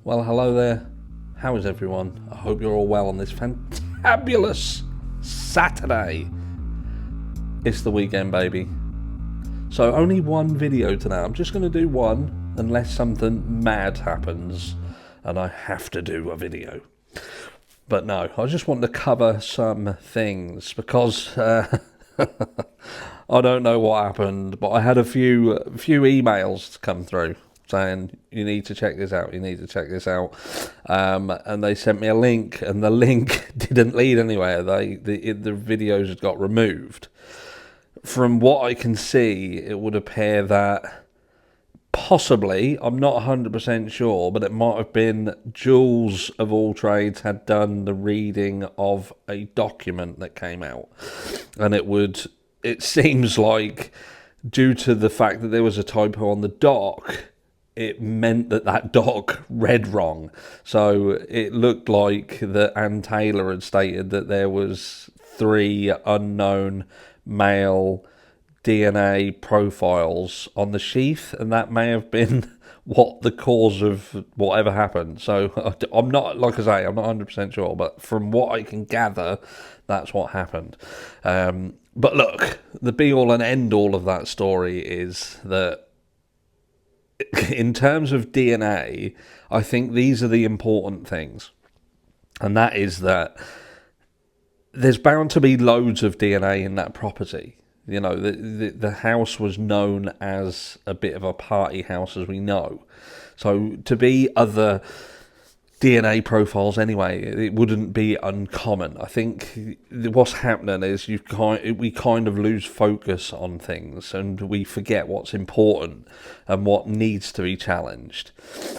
Well, hello there. How is everyone? I hope you're all well on this fantabulous Saturday. It's the weekend, baby. So only one video today. I'm just going to do one unless something mad happens and I have to do a video. But no, I just want to cover some things because I don't know what happened, but I had a few emails come through saying you need to check this out, and they sent me a link, and the link didn't lead anywhere. The videos had got removed. From what I can see, it would appear that possibly, I'm not 100% sure, but it might have been Jules of all trades had done the reading of a document that came out, and it seems like due to the fact that there was a typo on the doc, it meant that doc read wrong. So it looked like that Ann Taylor had stated that there was 3 unknown male DNA profiles on the sheath, and that may have been what the cause of whatever happened. So I'm not, like I say, I'm not 100% sure, but from what I can gather, that's what happened. But look, the be-all and end-all of that story is that in terms of DNA, I think these are the important things. And that is that there's bound to be loads of DNA in that property. You know, the house was known as a bit of a party house, as we know. So to be other DNA profiles anyway, it wouldn't be uncommon. I think what's happening is we kind of lose focus on things, and we forget what's important and what needs to be challenged.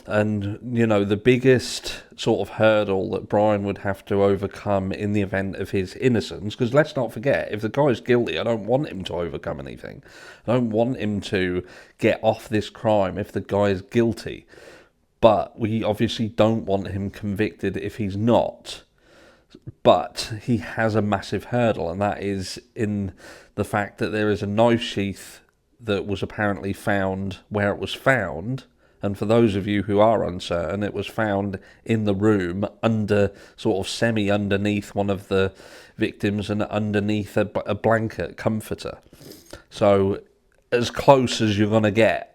And you know, the biggest sort of hurdle that Brian would have to overcome in the event of his innocence, because let's not forget, if the guy's guilty, I don't want him to overcome anything. I don't want him to get off this crime if the guy is guilty. But we obviously don't want him convicted if he's not. But he has a massive hurdle, and that is in the fact that there is a knife sheath that was apparently found where it was found. And for those of you who are uncertain, it was found in the room under, sort of semi-underneath one of the victims and underneath a blanket comforter. So as close as you're going to get.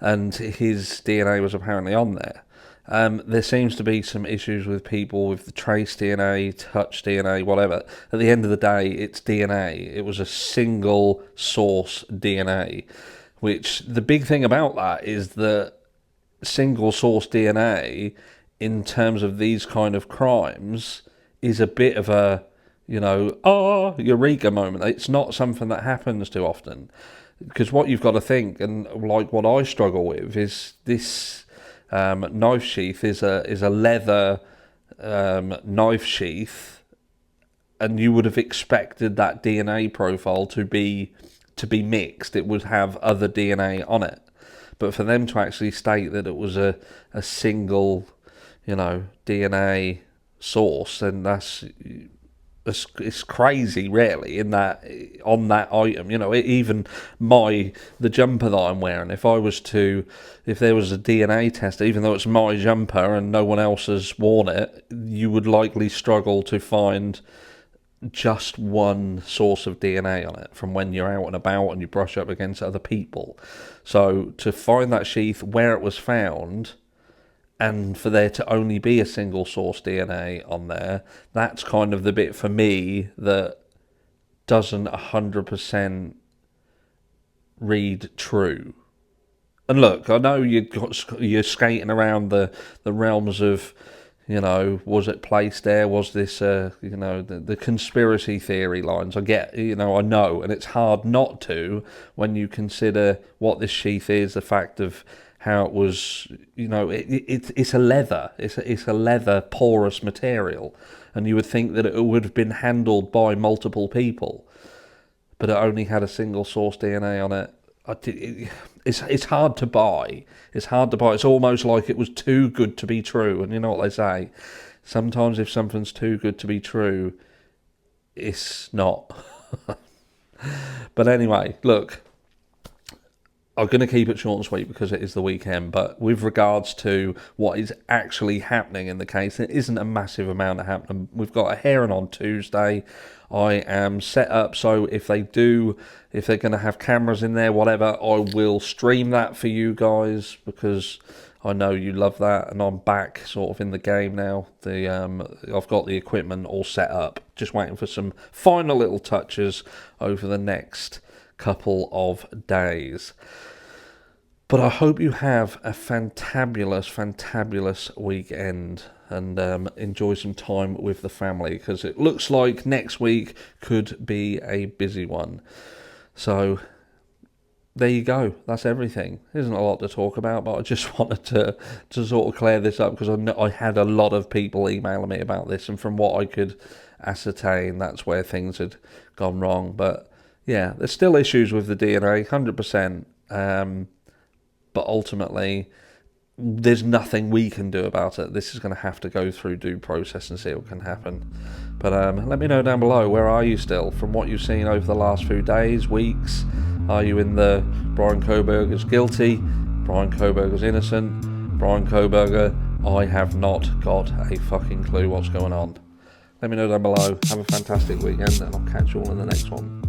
And his DNA was apparently on there. There seems to be some issues with people with the trace DNA, touch DNA, whatever. At the end of the day, it's DNA. It was a single source DNA, which the big thing about that is that single source DNA, in terms of these kind of crimes, is a bit of a, eureka moment. It's not something that happens too often. Because what you've got to think, and like what I struggle with, is this knife sheath is a leather knife sheath, and you would have expected that DNA profile to be mixed. It would have other DNA on it, but for them to actually state that it was a single, DNA source, then it's crazy, really, in that on that item. Even the jumper that I'm wearing, if there was a DNA test, even though it's my jumper and no one else has worn it, you would likely struggle to find just one source of DNA on it from when you're out and about and you brush up against other people. So to find that sheath where it was found, and for there to only be a single source DNA on there, that's kind of the bit for me that doesn't 100% read true. And look, I know you're skating around the realms of, was it placed there? Was this, the conspiracy theory lines? I get, I know, and it's hard not to when you consider what this sheath is, the fact of how it was, it's a leather. It's a leather porous material, and you would think that it would have been handled by multiple people, but it only had a single source DNA on it. It's hard to buy. It's hard to buy. It's almost like it was too good to be true. And you know what they say? Sometimes if something's too good to be true, it's not. But anyway, look. I'm going to keep it short and sweet because it is the weekend, but with regards to what is actually happening in the case, there isn't a massive amount happening. We've got a hearing on Tuesday. I am set up so if they're going to have cameras in there, whatever, I will stream that for you guys because I know you love that, and I'm back sort of in the game now. I've got the equipment all set up, just waiting for some final little touches over the next couple of days. But I hope you have a fantabulous weekend and enjoy some time with the family, because it looks like next week could be a busy one. So there you go. That's everything. There isn't a lot to talk about, but I just wanted to sort of clear this up because I had a lot of people emailing me about this, and from what I could ascertain, that's where things had gone wrong. But yeah, there's still issues with the DNA, 100%. But ultimately, there's nothing we can do about it. This is going to have to go through due process and see what can happen. But let me know down below, where are you still? From what you've seen over the last few days, weeks, are you in the Brian Kohberger's guilty, Brian Kohberger's innocent, Brian Kohberger, I have not got a fucking clue what's going on. Let me know down below. Have a fantastic weekend, and I'll catch you all in the next one.